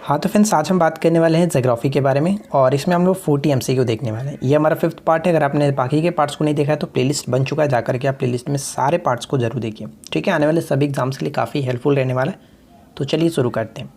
हाँ तो फ्रेंड्स, आज हम बात करने वाले हैं ज्योग्राफी के बारे में और इसमें हम लोग 40 MCQ देखने वाले हैं। ये हमारा 5th पार्ट है। अगर आपने बाकी के पार्ट्स को नहीं देखा है तो प्लेलिस्ट बन चुका है, जाकर के आप प्लेलिस्ट में सारे पार्ट्स को जरूर देखिए। ठीक है, आने वाले सभी एग्जाम्स के लिए काफ़ी हेल्पफुल रहने वाला है। तो चलिए शुरू करते हैं।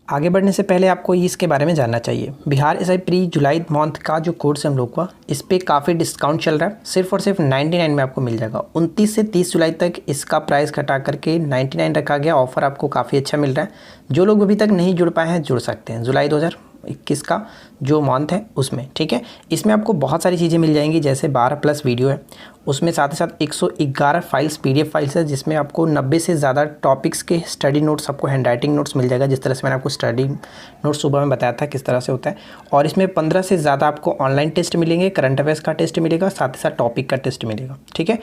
आगे बढ़ने से पहले आपको इसके बारे में जानना चाहिए। बिहार SI प्री जुलाई मंथ का जो कोर्स है हम लोग का, इस पर काफ़ी डिस्काउंट चल रहा है। सिर्फ और सिर्फ 99 में आपको मिल जाएगा। 29 से 30 जुलाई तक इसका प्राइस घटा करके 99 रखा गया। ऑफर आपको काफ़ी अच्छा मिल रहा है। जो लोग अभी तक नहीं जुड़ पाए हैं जुड़ सकते हैं। जुलाई 2021 का जो मंथ है उसमें, ठीक है। इसमें आपको बहुत सारी चीज़ें मिल जाएंगी, जैसे 12+ वीडियो है, उसमें साथ ही साथ 111 फाइल्स PDF फाइल्स है, जिसमें आपको 90 से ज़्यादा टॉपिक्स के स्टडी नोट्स, आपको हैंड राइटिंग नोट्स मिल जाएगा। जिस तरह से मैंने आपको स्टडी नोट्स सुबह में बताया था किस तरह से होता है। और इसमें 15 से ज़्यादा आपको ऑनलाइन टेस्ट मिलेंगे, करंट अफेयर्स का टेस्ट मिलेगा, साथ ही साथ टॉपिक का टेस्ट मिलेगा। ठीक है,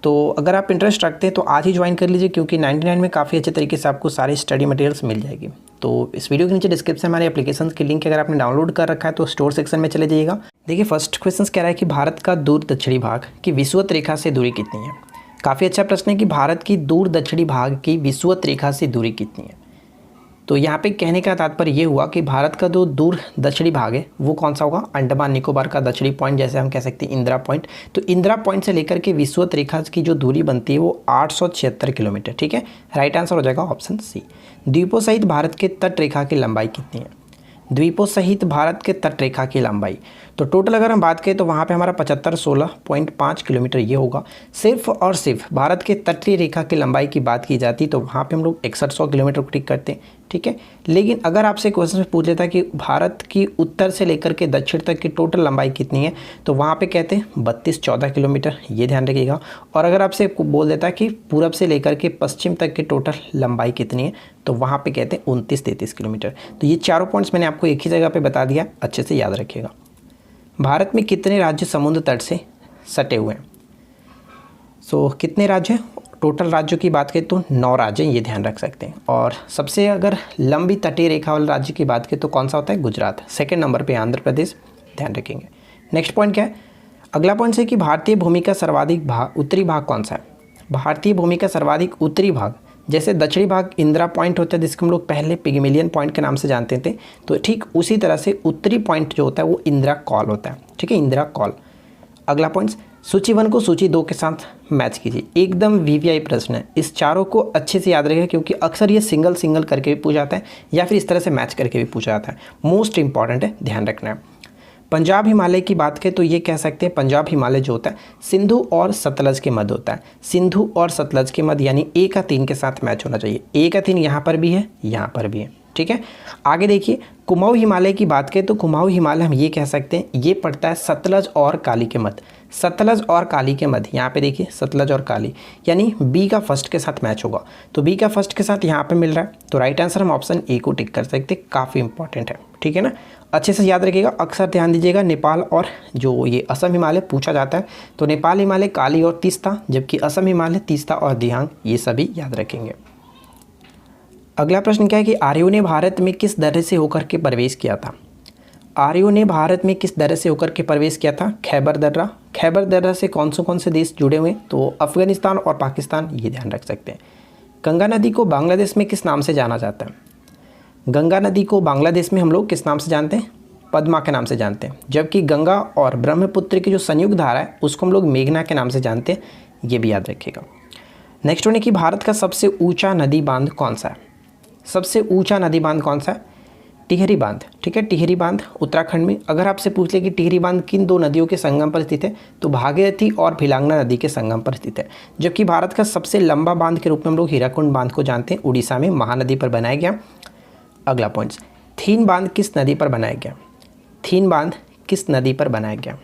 तो अगर आप इंटरेस्ट रखते हैं तो आज ही ज्वाइन कर लीजिए, क्योंकि 99 में काफ़ी अच्छे तरीके से आपको सारी स्टडी मटेरियल्स मिल जाएगी। तो इस वीडियो के नीचे डिस्क्रिप्शन में हमारे एप्लीकेशन की लिंक है। अगर आपने डाउनलोड कर रखा है तो स्टोर सेक्शन में चले जाइएगा। देखिए, फर्स्ट क्वेश्चन कह रहा है कि भारत का दूर दक्षिणी भाग की विषुवत रेखा से दूरी कितनी है। काफ़ी अच्छा प्रश्न है कि भारत की दूर दक्षिणी भाग की विषुवत रेखा से दूरी कितनी है। तो यहाँ पे कहने का तात्पर्य ये हुआ कि भारत का जो दूर दक्षिणी भाग है वो कौन सा होगा। अंडमान निकोबार का दक्षिणी पॉइंट, जैसे हम कह सकते हैं इंदिरा पॉइंट। तो इंदिरा पॉइंट से लेकर के विषुवत रेखा की जो दूरी बनती है वो 876 किलोमीटर। ठीक है, राइट आंसर हो जाएगा ऑप्शन सी। द्वीपों सहित भारत के तट रेखा की लंबाई कितनी है। द्वीपों सहित भारत के तट रेखा की लंबाई, तो टोटल अगर हम बात करें तो वहाँ पे हमारा 7516.5 किलोमीटर ये होगा। सिर्फ और सिर्फ भारत के तटीय रेखा की लंबाई की बात की जाती तो वहाँ पे हम लोग 6100 किलोमीटर को टिक करते हैं। ठीक है, लेकिन अगर आपसे क्वेश्चन में पूछ लेता है कि भारत की उत्तर से लेकर के दक्षिण तक की टोटल लंबाई कितनी है, तो वहाँ पे कहते हैं 3214 किलोमीटर, ये ध्यान रखिएगा। और अगर आपसे बोल देता है कि पूरब से लेकर के पश्चिम तक की टोटल लंबाई कितनी है, तो वहाँ पे कहते हैं 2933 किलोमीटर। तो ये चारों पॉइंट्स मैंने आपको एक ही जगह पे बता दिया, अच्छे से याद रखिएगा। भारत में कितने राज्य समुद्र तट से सटे हुए हैं। कितने राज्य हैं। टोटल राज्यों की बात करें तो 9 राज्य, ये ध्यान रख सकते हैं। और सबसे अगर लंबी तटीय रेखा वाले राज्य की बात करें तो कौन सा होता है, गुजरात। सेकंड नंबर पे आंध्र प्रदेश, ध्यान रखेंगे। नेक्स्ट पॉइंट क्या है, अगला पॉइंट है कि भारतीय भूमि का सर्वाधिक उत्तरी भाग कौन सा है। भारतीय भूमि का सर्वाधिक उत्तरी भाग, जैसे दक्षिणी भाग इंदिरा पॉइंट होता है जिसको हम लोग पहले पिग्मेलियन पॉइंट के नाम से जानते थे, तो ठीक उसी तरह से उत्तरी पॉइंट जो होता है वो इंदिरा कॉल होता है। ठीक है, इंदिरा कॉल। अगला पॉइंट, सूची 1 को सूची 2 के साथ मैच कीजिए। एकदम VVI प्रश्न है, इस चारों को अच्छे से याद रखिएगा, क्योंकि अक्सर ये सिंगल करके भी पूछा जाता है या फिर इस तरह से मैच करके भी पूछा जाता है। मोस्ट इंपॉर्टेंट है, ध्यान रखना है। पंजाब हिमालय की बात करें तो ये कह सकते हैं पंजाब हिमालय जो होता है सिंधु और सतलज के मध्य होता है। सिंधु और सतलज के मध्य, यानी A का 3 के साथ मैच होना चाहिए। A का 3 यहाँ पर भी है, यहाँ पर भी है। ठीक है, आगे देखिए, कुमाऊं हिमालय की बात करें तो कुमाऊं हिमालय हम ये कह सकते हैं ये पड़ता है सतलज और काली के मध्य। सतलज और काली के मध्य, यहाँ पे देखिए सतलज और काली, यानी B का फर्स्ट के साथ मैच होगा। तो B का फर्स्ट के साथ यहाँ पे मिल रहा है, तो राइट आंसर हम ऑप्शन A को टिक कर सकते हैं। काफ़ी इंपॉर्टेंट है, ठीक है ना, अच्छे से याद रखिएगा। अक्सर ध्यान दीजिएगा, नेपाल और जो ये असम हिमालय पूछा जाता है, तो नेपाल हिमालय काली और तीस्ता, जबकि असम हिमालय तीस्ता और दिहांग, ये सभी याद रखेंगे। अगला प्रश्न क्या है कि आर्यों ने भारत में किस दर्रे से होकर के प्रवेश किया था। आर्यों ने भारत में किस दर्रे से होकर के प्रवेश किया था। खैबर दर्रा। खैबर दर्रा से कौन से देश जुड़े हुए, तो अफगानिस्तान और पाकिस्तान, ये ध्यान रख सकते हैं। गंगा नदी को बांग्लादेश में किस नाम से जाना जाता है। गंगा नदी को बांग्लादेश में हम लोग किस नाम से जानते हैं, पद्मा के नाम से जानते हैं। जबकि गंगा और ब्रह्मपुत्र की जो संयुक्त धारा है उसको हम लोग मेघना के नाम से जानते हैं, ये भी याद रखिएगा। नेक्स्ट वन है कि भारत का सबसे ऊंचा नदी बांध कौन सा है। सबसे ऊंचा नदी बांध कौन सा है, टिहरी बांध। ठीक है, टिहरी बांध उत्तराखंड में। अगर आपसे पूछ ले कि टिहरी बांध किन 2 नदियों के संगम पर स्थित है, तो भागीरथी और भिलांगना नदी के संगम पर स्थित है। जबकि भारत का सबसे लंबा बांध के रूप में हम लोग हीराकुंड बांध को जानते हैं, उड़ीसा में महानदी पर बनाया गया। अगला पॉइंट, थीन बांध किस नदी पर बनाया गया। थीन बांध किस नदी पर बनाया गया,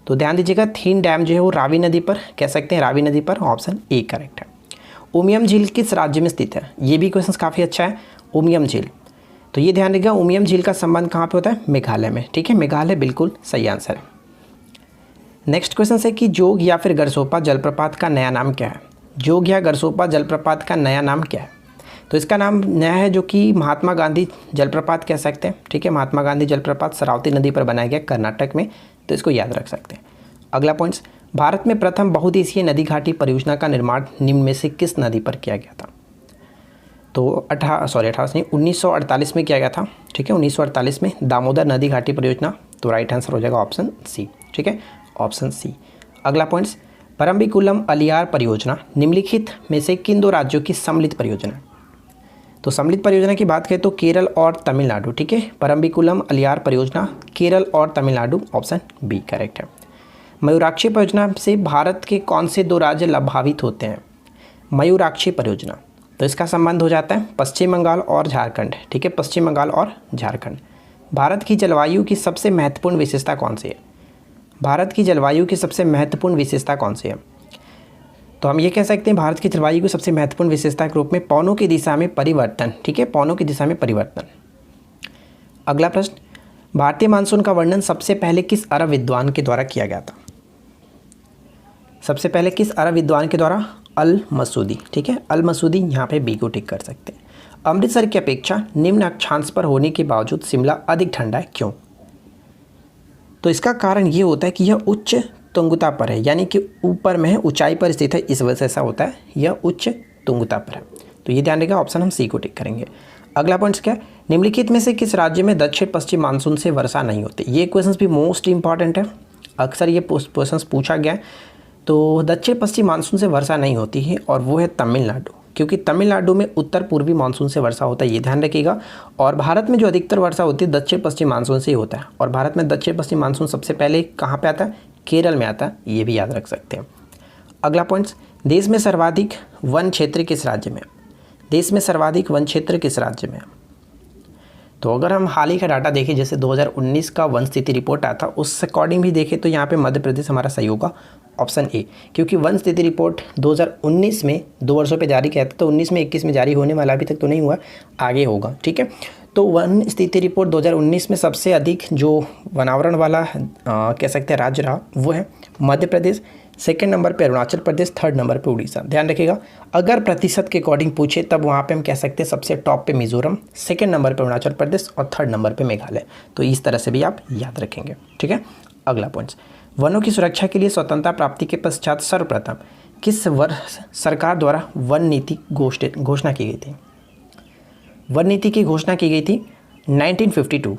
तो ध्यान दीजिएगा, थीन डैम जो है वो रावी नदी पर, कह सकते हैं रावी नदी पर, ऑप्शन A करेक्ट है। उमियम झील किस राज्य में स्थित है, ये भी क्वेश्चन काफ़ी अच्छा है। उमियम झील, तो ये ध्यान रखिएगा, उमियम झील का संबंध कहाँ पे होता है, मेघालय में। ठीक है, मेघालय बिल्कुल सही आंसर है। नेक्स्ट क्वेश्चन है कि जोग या फिर गरसोपा जलप्रपात का नया नाम क्या है। जोग या गरसोपा जलप्रपात का नया नाम क्या है, तो इसका नाम नया है, जो कि महात्मा गांधी जलप्रपात कह सकते हैं। ठीक है, महात्मा गांधी जलप्रपात शरावती नदी पर बनाया गया कर्नाटक में, तो इसको याद रख सकते हैं। अगला पॉइंट्स, भारत में प्रथम बहुदेशीय नदी घाटी परियोजना का निर्माण निम्न में से किस नदी पर किया गया था। तो 1948 में किया गया था। ठीक है, 1948 में दामोदर नदी घाटी परियोजना। तो राइट आंसर हो जाएगा ऑप्शन सी। ठीक है, ऑप्शन सी। अगला पॉइंट्स, परम्बिकुलम अलियार परियोजना निम्नलिखित में से किन दो राज्यों की सम्मिलित परियोजना है? तो सम्मिलित परियोजना की बात करें तो केरल और तमिलनाडु। ठीक है, परम्बिकुलम अलियार परियोजना केरल और तमिलनाडु, ऑप्शन बी करेक्ट है। मयूराक्षी परियोजना से भारत के कौन से दो राज्य लाभान्वित होते हैं? मयूराक्षी परियोजना, तो इसका संबंध हो जाता है पश्चिम बंगाल और झारखंड। ठीक है, पश्चिम बंगाल और झारखंड। भारत की जलवायु की सबसे महत्वपूर्ण विशेषता कौन सी है? भारत की जलवायु की सबसे महत्वपूर्ण विशेषता कौन सी है? तो हम ये कह सकते हैं भारत की जलवायु की सबसे महत्वपूर्ण विशेषता के रूप में पवनों की दिशा में परिवर्तन। ठीक है, पवनों की दिशा में परिवर्तन। अगला प्रश्न, भारतीय मानसून का वर्णन सबसे पहले किस अरब विद्वान के द्वारा किया गया था? सबसे पहले किस अरब विद्वान के द्वारा? अल मसूदी। ठीक है, अल मसूदी, यहाँ पे बी को टिक कर सकते हैं। अमृतसर की अपेक्षा निम्न अक्षांश पर होने के बावजूद शिमला अधिक ठंडा है, क्यों? तो इसका कारण ये होता है कि यह उच्च तुंगता पर है, यानी कि ऊपर में है, ऊंचाई पर स्थित है, इस वजह से ऐसा होता है, यह उच्च तुंगता पर है। तो ये ध्यान रखिएगा, ऑप्शन हम सी को टिक करेंगे। अगला पॉइंट क्या है? निम्नलिखित में से किस राज्य में दक्षिण पश्चिम मानसून से वर्षा नहीं होती? ये क्वेश्चन भी मोस्ट इंपॉर्टेंट है, अक्सर ये क्वेश्चन पूछा गया है। तो दक्षिण पश्चिम मानसून से वर्षा नहीं होती है और वो है तमिलनाडु, क्योंकि तमिलनाडु में उत्तर पूर्वी मानसून से वर्षा होता है, ये ध्यान रखिएगा। और भारत में जो अधिकतर वर्षा होती है दक्षिण पश्चिम मानसून से ही होता है, और भारत में दक्षिण पश्चिम मानसून सबसे पहले कहाँ पे आता है? केरल में आता है, ये भी याद रख सकते हैं। अगला पॉइंट्स, देश में सर्वाधिक वन क्षेत्र किस राज्य में? देश में सर्वाधिक वन क्षेत्र किस राज्य में? तो अगर हम हाल ही का डाटा देखें, जैसे 2019 का वन स्थिति रिपोर्ट आया था, उस अकॉर्डिंग भी देखें तो यहाँ पे मध्य प्रदेश हमारा सही होगा, ऑप्शन ए। क्योंकि वन स्थिति रिपोर्ट 2019 में 2 वर्षों पे जारी किया था, तो 19 में 21 में जारी होने वाला, अभी तक तो नहीं हुआ, आगे होगा। ठीक है, तो वन स्थिति रिपोर्ट 2019 में सबसे अधिक जो वनावरण वाला कह सकते हैं राज्य रहा, वो है मध्य प्रदेश। सेकंड नंबर पे अरुणाचल प्रदेश, थर्ड नंबर पे उड़ीसा। ध्यान रखिएगा, अगर प्रतिशत के अकॉर्डिंग पूछे तब वहाँ पे हम कह सकते हैं सबसे टॉप पे मिजोरम, सेकंड नंबर पे अरुणाचल प्रदेश और थर्ड नंबर पे मेघालय। तो इस तरह से भी आप याद रखेंगे। ठीक है, अगला पॉइंट्स, वनों की सुरक्षा के लिए स्वतंत्रता प्राप्ति के पश्चात सर्वप्रथम किस वर्ष सरकार द्वारा वन नीति घोषणा की गई थी? वन नीति की घोषणा की गई थी 1952।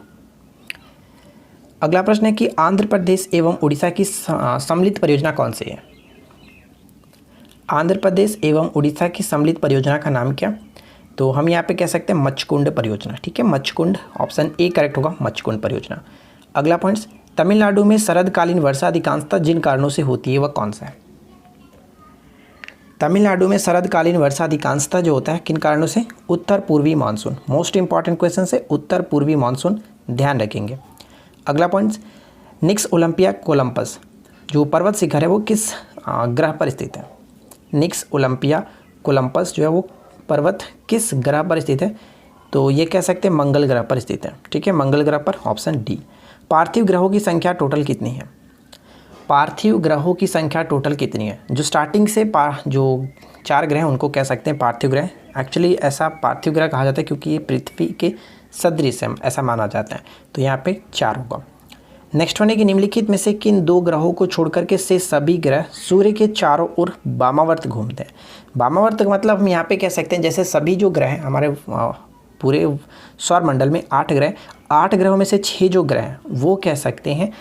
अगला प्रश्न है कि आंध्र प्रदेश एवं उड़ीसा की सम्मिलित परियोजना कौन सी है? आंध्र प्रदेश एवं उड़ीसा की सम्मिलित परियोजना का नाम क्या? तो हम यहाँ पे कह सकते हैं मच्छकुंड परियोजना। ठीक है, मच्छकुंड, ऑप्शन ए करेक्ट होगा, मच्छकुंड परियोजना। अगला पॉइंट्स, तमिलनाडु में शरदकालीन वर्षा अधिकांशतः जिन कारणों से होती है वह कौन सा है? तमिलनाडु में शरदकालीन वर्षा अधिकांशतः जो होता है किन कारणों से? उत्तर पूर्वी मानसून। मोस्ट इंपॉर्टेंट क्वेश्चन है, उत्तर पूर्वी मानसून, ध्यान रखेंगे। अगला पॉइंट्स, निक्स ओलंपिया कोलंबस जो पर्वत शिखर है वो किस ग्रह पर स्थित है? निक्स ओलंपिया कोलंबस जो है वो पर्वत किस ग्रह पर स्थित है? तो ये कह सकते हैं मंगल ग्रह पर स्थित है। ठीक है, मंगल ग्रह पर, ऑप्शन डी। पार्थिव ग्रहों की संख्या टोटल कितनी है? पार्थिव ग्रहों की संख्या टोटल कितनी है? जो स्टार्टिंग से जो 4 ग्रह हैं उनको कह सकते हैं पार्थिव ग्रह। एक्चुअली ऐसा पार्थिव ग्रह कहा जाता है क्योंकि ये पृथ्वी के सदृश है, ऐसा माना जाता है। तो यहाँ पे 4 होगा। नेक्स्ट वन है कि निम्नलिखित में से किन 2 ग्रहों को छोड़कर के से सभी ग्रह सूर्य के चारों ओर वामावर्त घूमते हैं? वामावर्त का मतलब हम यहाँ पे कह सकते हैं जैसे सभी जो ग्रह हैं हमारे पूरे सौरमंडल में 8 ग्रह, 8 ग्रहों में से 6 जो ग्रह हैं वो कह सकते हैं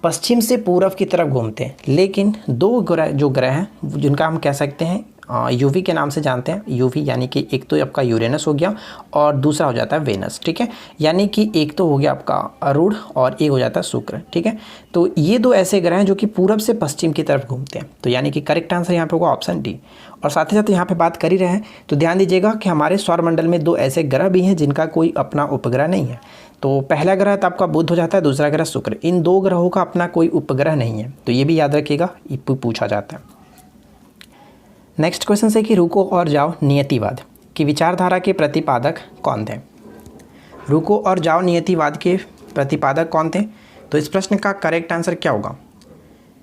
पश्चिम से पूर्व की तरफ घूमते हैं, लेकिन 2 ग्रह जो ग्रह हैं जिनका हम कह सकते हैं यूवी के नाम से जानते हैं। यूवी यानी कि एक तो आपका यूरेनस हो गया और दूसरा हो जाता है वेनस। ठीक है, यानी कि एक तो हो गया आपका अरुण और एक हो जाता है शुक्र। ठीक है, तो ये 2 ऐसे ग्रह हैं जो कि पूरब से पश्चिम की तरफ घूमते हैं। तो यानी कि करेक्ट आंसर यहाँ पे होगा ऑप्शन डी। और साथ ही साथ यहाँ पे बात कर ही रहे हैं तो ध्यान दीजिएगा कि हमारे सौरमंडल में 2 ऐसे ग्रह भी हैं जिनका कोई अपना उपग्रह नहीं है। तो पहला ग्रह तो आपका बुध हो जाता है, दूसरा ग्रह शुक्र। इन 2 ग्रहों का अपना कोई उपग्रह नहीं है, तो ये भी याद रखिएगा, पूछा जाता है। नेक्स्ट क्वेश्चन है कि रुको और जाओ नियतिवाद की विचारधारा के प्रतिपादक कौन थे? रुको और जाओ नियतिवाद के प्रतिपादक कौन थे? तो इस प्रश्न का करेक्ट आंसर क्या होगा?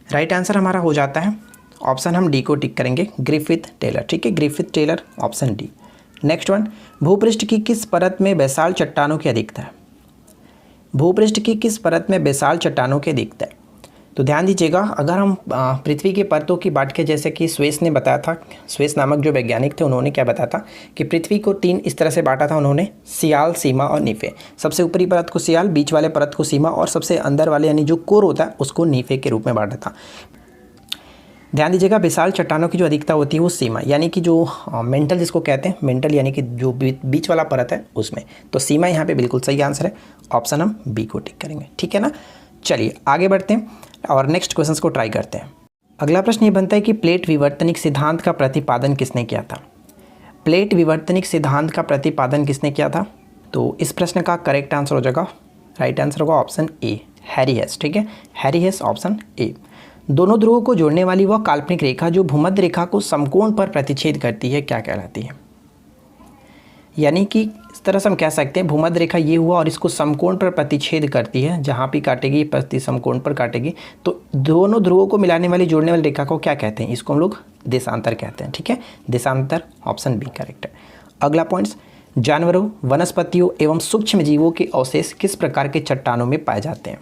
राइट आंसर हमारा हो जाता है ऑप्शन हम डी को टिक करेंगे, ग्रिफिथ टेलर। ठीक है, Griffith Taylor, option D. Next one, भूपृष्ठ की किस परत में बेसाल्ट चट्टानों की अधिकता है? भूपृष्ठ की किस परत में बेसाल्ट चट्टानों की अधिकता है? तो ध्यान दीजिएगा, अगर हम पृथ्वी की परतों की बात करें, जैसे कि स्वेस ने बताया था, स्वेस नामक जो वैज्ञानिक थे उन्होंने क्या बताया था कि पृथ्वी को 3 इस तरह से बांटा था उन्होंने, सियाल, सीमा और नीफे। सबसे ऊपरी परत को सियाल, बीच वाले परत को सीमा और सबसे अंदर वाले यानी जो कोर होता है उसको नीफे के रूप में बांटा था। ध्यान दीजिएगा, विशाल चट्टानों की जो अधिकता होती है वो सीमा यानी कि जो मेंटल जिसको कहते हैं, मेंटल यानी कि जो बीच वाला परत है उसमें, तो सीमा यहाँ पे बिल्कुल सही आंसर है। ऑप्शन हम बी को टिक करेंगे, ठीक है ना। चलिए आगे बढ़ते हैं और नेक्स्ट क्वेश्चन को ट्राई करते हैं। अगला प्रश्न ये बनता है कि प्लेट विवर्तनिक सिद्धांत का प्रतिपादन किसने किया था। प्लेट विवर्तनिक सिद्धांत का प्रतिपादन किसने किया था? तो इस प्रश्न का करेक्ट आंसर हो जाएगा, राइट आंसर होगा ऑप्शन ए, हैरी हेस, ठीक है, हैरी हेस, ऑप्शन ए। दोनों ध्रुवों को जोड़ने वाली वह काल्पनिक रेखा जो भूमध्य रेखा को समकोण पर प्रतिच्छेद करती है क्या कहलाती है? यानी कि इस तरह से हम कह सकते हैं भूमध्य रेखा ये हुआ और इसको समकोण पर प्रतिच्छेद करती है, जहाँ भी काटेगी प्रति समकोण पर काटेगी, तो दोनों ध्रुवों को मिलाने वाली जोड़ने वाली रेखा को क्या कहते हैं? इसको हम लोग देशांतर कहते हैं, ठीक है, देशांतर, ऑप्शन बी करेक्ट है। अगला पॉइंट्स, जानवरों, वनस्पतियों एवं सूक्ष्म जीवों के अवशेष किस प्रकार के चट्टानों में पाए जाते हैं?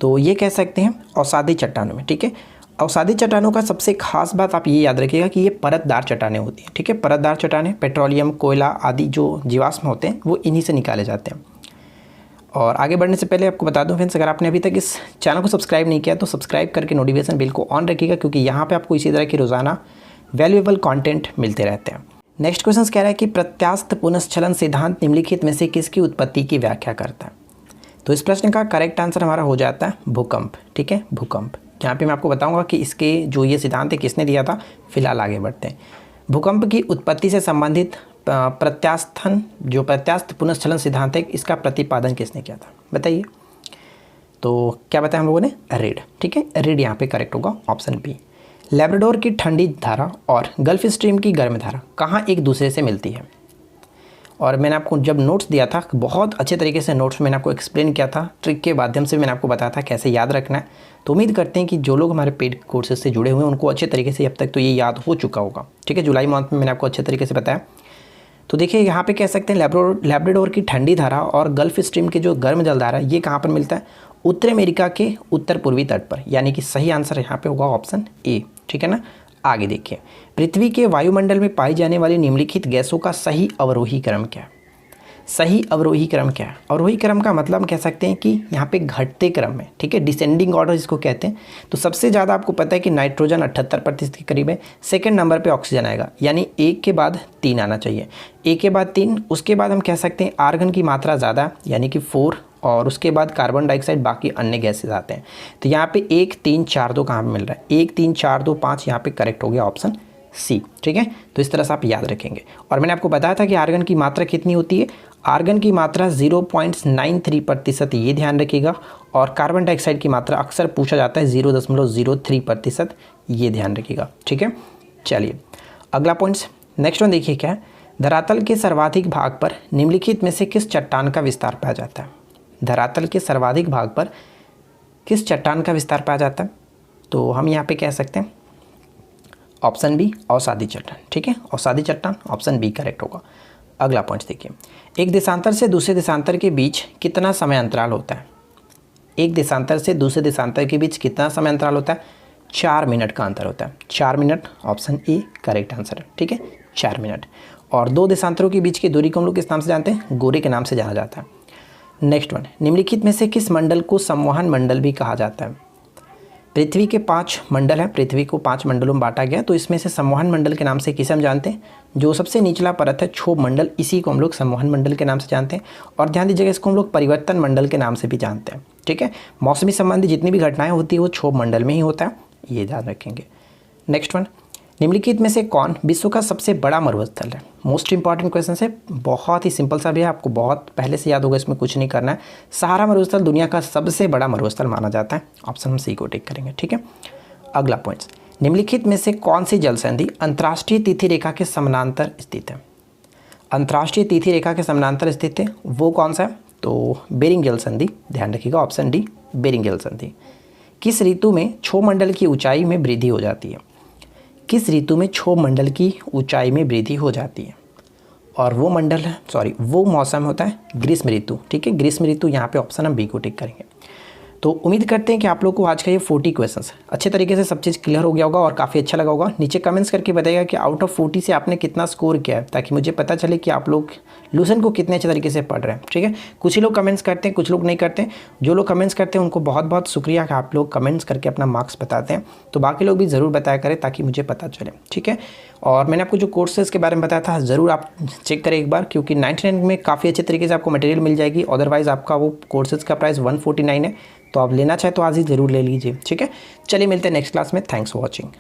तो ये कह सकते हैं अवसादी चट्टानों में, ठीक है। अवसादी चट्टानों का सबसे खास बात आप ये याद रखिएगा कि ये परतदार चट्टानें होती हैं, ठीक है, परतदार चट्टानें, पेट्रोलियम, कोयला आदि जो जीवाश्म होते हैं वो इन्हीं से निकाले जाते हैं। और आगे बढ़ने से पहले आपको बता दूं फ्रेंड्स, अगर आपने अभी तक इस चैनल को सब्सक्राइब नहीं किया तो सब्सक्राइब करके नोटिफिकेशन बिल को ऑन रखिएगा, क्योंकि यहाँ पे आपको इसी तरह की रोज़ाना वैल्यूएबल कंटेंट मिलते रहते हैं। नेक्स्ट क्वेश्चन कह रहा है कि प्रत्यास्थ पुनश्चलन सिद्धांत निम्नलिखित में से किसकी उत्पत्ति की व्याख्या करता है? तो इस प्रश्न का करेक्ट आंसर हमारा हो जाता है भूकंप, ठीक है, भूकंप। यहाँ पे मैं आपको बताऊंगा कि इसके जो ये सिद्धांत है किसने दिया था। फिलहाल आगे बढ़ते हैं। भूकंप की उत्पत्ति से संबंधित प्रत्यास्थ पुनश्चलन सिद्धांत है, इसका प्रतिपादन किसने किया था बताइए? तो क्या बताया हम लोगों ने? रीड, ठीक है, रीड यहाँ पे करेक्ट होगा, ऑप्शन बी। लैब्राडोर की ठंडी धारा और गल्फ स्ट्रीम की गर्म धारा कहाँ एक दूसरे से मिलती है? और मैंने आपको जब नोट्स दिया था, बहुत अच्छे तरीके से नोट्स मैंने आपको एक्सप्लेन किया था, ट्रिक के माध्यम से मैंने आपको बताया था कैसे याद रखना है। तो उम्मीद करते हैं कि जो लोग हमारे पेड कोर्सेज से जुड़े हुए हैं उनको अच्छे तरीके से अब तक तो ये याद हो चुका होगा, ठीक है। जुलाई मंथ में मैंने आपको अच्छे तरीके से बताया। तो देखिए यहाँ पे कह सकते हैं लैब्राडोर की ठंडी धारा और गल्फ स्ट्रीम की जो गर्म जलधारा ये कहाँ पर मिलता है? उत्तर अमेरिका के उत्तर पूर्वी तट पर, यानी कि सही आंसर यहाँ पे होगा ऑप्शन ए, ठीक है ना। आगे देखिए, पृथ्वी के वायुमंडल में पाई जाने वाली निम्नलिखित गैसों का सही अवरोही क्रम क्या है? सही अवरोही क्रम क्या है? अवरोही क्रम का मतलब हम कह सकते हैं कि यहाँ पे घटते क्रम में, ठीक है, डिसेंडिंग ऑर्डर जिसको कहते हैं। तो सबसे ज़्यादा आपको पता है कि नाइट्रोजन 78% के करीब है, सेकंड नंबर पे ऑक्सीजन आएगा, यानी 1 के बाद 3 आना चाहिए, 1 के बाद 3। उसके बाद हम कह सकते हैं आर्गन की मात्रा ज़्यादा यानी कि 4, और उसके बाद कार्बन डाइऑक्साइड, बाकी अन्य गैसेज आते हैं। तो यहाँ पे 1 3 4 2 कहाँ पे मिल रहा है? 1 3 4 2 5 यहाँ पे करेक्ट हो गया ऑप्शन सी, ठीक है। तो इस तरह से आप याद रखेंगे। और मैंने आपको बताया था कि आर्गन की मात्रा कितनी होती है? आर्गन की मात्रा 0.93%, ये ध्यान रखिएगा। और कार्बन डाइऑक्साइड की मात्रा अक्सर पूछा जाता है 0.03%, ये ध्यान रखिएगा, ठीक है। चलिए अगला पॉइंट्स, नेक्स्ट वन देखिए क्या है। धरातल के सर्वाधिक भाग पर निम्नलिखित में से किस चट्टान का विस्तार पाया जाता है? धरातल के सर्वाधिक भाग पर किस चट्टान का विस्तार पाया जाता है? तो हम यहाँ पे कह सकते हैं ऑप्शन बी, अवसादी चट्टान, ठीक है, अवसादी चट्टान, ऑप्शन बी करेक्ट होगा। अगला पॉइंट देखिए, एक देशांतर से दूसरे देशांतर के बीच कितना समय अंतराल होता है? एक देशांतर से दूसरे देशांतर के बीच कितना समय अंतराल होता है? 4 मिनट का अंतर होता है, 4 minute, option A correct answer है, ठीक है, 4 मिनट। और 2 देशांतरों के बीच की दूरी को हम लोग किस नाम से जानते हैं? गोरे के नाम से जाना जाता है। नेक्स्ट वन, निम्नलिखित में से किस मंडल को संवहन मंडल भी कहा जाता है? पृथ्वी के 5 मंडल हैं, पृथ्वी को 5 मंडलों में बांटा गया, तो इसमें से संवहन मंडल के नाम से किसे हम जानते हैं? जो सबसे निचला परत है क्षोभ मंडल, इसी को हम लोग संवहन मंडल के नाम से जानते हैं। और ध्यान दीजिएगा, इसको हम लोग परिवर्तन मंडल के नाम से भी जानते हैं, ठीक है। मौसमी संबंधी जितनी भी घटनाएं होती है वो क्षोभ मंडल में ही होता है, ये ध्यान रखेंगे। नेक्स्ट वन, निम्नलिखित में से कौन विश्व का सबसे बड़ा मरुस्थल है? मोस्ट इंपॉर्टेंट क्वेश्चन है, बहुत ही सिंपल सा भी है, आपको बहुत पहले से याद होगा, इसमें कुछ नहीं करना है। सहारा मरुस्थल दुनिया का सबसे बड़ा मरुस्थल माना जाता है, ऑप्शन हम सी को टिक करेंगे, ठीक है। अगला पॉइंट, निम्नलिखित में से कौन सी जल संधि अंतर्राष्ट्रीय तिथि रेखा के समानांतर स्थित है? अंतर्राष्ट्रीय तिथि रेखा के समानांतर स्थित है वो कौन सा है? तो बेरिंग जल संधि, ध्यान रखिएगा, ऑप्शन डी बेरिंग जल संधि। किस ऋतु में क्षोभ मंडल की ऊंचाई में वृद्धि हो जाती है? किस ऋतु में क्षोभ मंडल की ऊंचाई में वृद्धि हो जाती है? और वो मंडल है वो मौसम होता है ग्रीष्म ऋतु, ठीक है, ग्रीष्म ऋतु। यहाँ पे ऑप्शन हम बी को टिक करेंगे। तो उम्मीद करते हैं कि आप लोग को आज का ये 40 क्वेश्चंस अच्छे तरीके से सब चीज़ क्लियर हो गया होगा और काफ़ी अच्छा लगा होगा। नीचे कमेंट्स करके बताइएगा कि आउट ऑफ 40 से आपने कितना स्कोर किया है, ताकि मुझे पता चले कि आप लोग लूसेंट को कितने अच्छे तरीके से पढ़ रहे हैं। ठीक है, कुछ ही लोग कमेंट्स करते हैं, कुछ लोग नहीं करते। जो लोग कमेंट्स करते हैं उनको बहुत बहुत शुक्रिया कि आप लोग कमेंट्स करके अपना मार्क्स बताते हैं। तो बाकी लोग भी ज़रूर बताया करें ताकि मुझे पता चले। ठीक है, और मैंने आपको जो कोर्सेज़ के बारे में बताया था ज़रूर आप चेक करें एक बार, क्योंकि 99 में काफ़ी अच्छे तरीके से आपको मटेरियल मिल जाएगी। अदरवाइज़ आपका वो कोर्सेज़ का प्राइस 149 है, तो आप लेना चाहे तो आज ही ज़रूर ले लीजिए। ठीक है, चलिए मिलते हैं नेक्स्ट क्लास में। Thanks for watching.